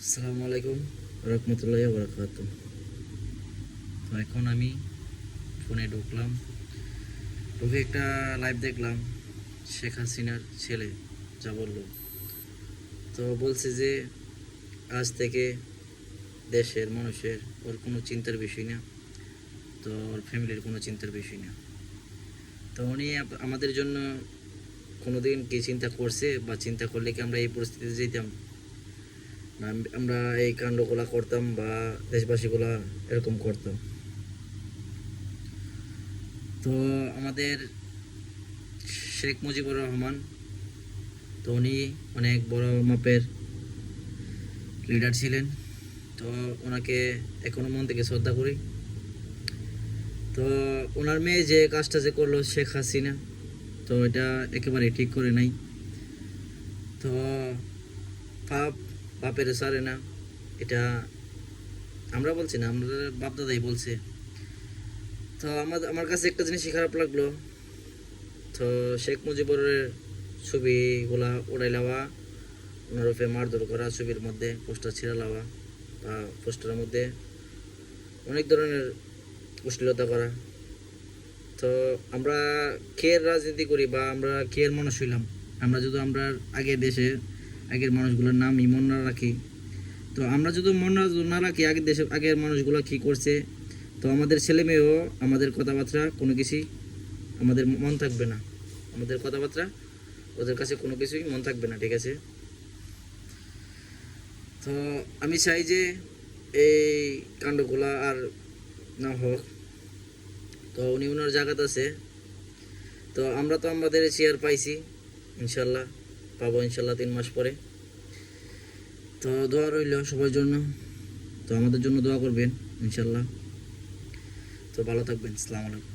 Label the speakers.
Speaker 1: আসসালামু আলাইকুম রহমতুল্লাহি বারাকাতু। তো এখন আমি ফোনে ঢুকে একটা লাইভ দেখলাম। শেখ হাসিনার ছেলে যা বললো, তো বলছে যে আজ থেকে দেশের মানুষের ওর কোনো চিন্তার বিষয় না, তো ওর ফ্যামিলির কোনো চিন্তার বিষয় না। তো উনি আমাদের জন্য কোনো দিন কি চিন্তা করছে, বা চিন্তা করলে কি আমরা এই পরিস্থিতিতে যেতাম, না আমরা এই কাণ্ডগুলা করতাম, বা দেশবাসীগুলা এরকম করতাম? তো আমাদের শেখ মুজিবুর রহমান, তো উনি অনেক বড় মাপের লিডার ছিলেন। তো ওনাকে এখনো মন থেকে শ্রদ্ধা করি। তো ওনার মেয়ে যে কাজটা যে করলো শেখ হাসিনা, তো এটা একেবারে ঠিক করে নাই। তো পাপ বাপের সারে না, এটা আমরা বলছি না, আমাদের বাপদাদাই বলছে। তো আমার কাছে একটা জিনিসই খারাপ লাগলো। তো শেখ মুজিবুরের ছবিগুলা উড়াই নেওয়া, ওনার উপরে মারধর করা, ছবির মধ্যে পোস্টার ছিঁড়া নেওয়া, বা পোস্টারের মধ্যে অনেক ধরনের অশ্লীলতা করা। তো আমরা খেয়ের রাজনীতি করি, বা আমরা খেয়ের মানুষ হইলাম, আমরা যদি আমরা আগের দেশে আগের মানুষগুলোর নাম মন না রাখি, তো আমরা যদি মন না রাখি আগের দেশে আগের মানুষগুলো কী করছে, তো আমাদের ছেলে মেয়েও আমাদের কথাবার্তা কোনো কিছুই আমাদের মন থাকবে না। আমাদের কথাবার্তা ওদের কাছে কোনো কিছুই মন থাকবে না, ঠিক আছে? তো আমি চাই যে এই কাণ্ডগুলা আর না হোক। তো উনি ওনার জায়গাতে আছে, তো আমরা তো আমাদের চেয়ার পাইছি, ইনশাল্লাহ পাবো ইনশাল্লাহ 3 মাস পরে। তো দোয়া রইল সবার জন্য, তো আমাদের জন্য দোয়া করবেন ইনশাল্লাহ। তো ভালো থাকবেন, আসসালামু আলাইকুম।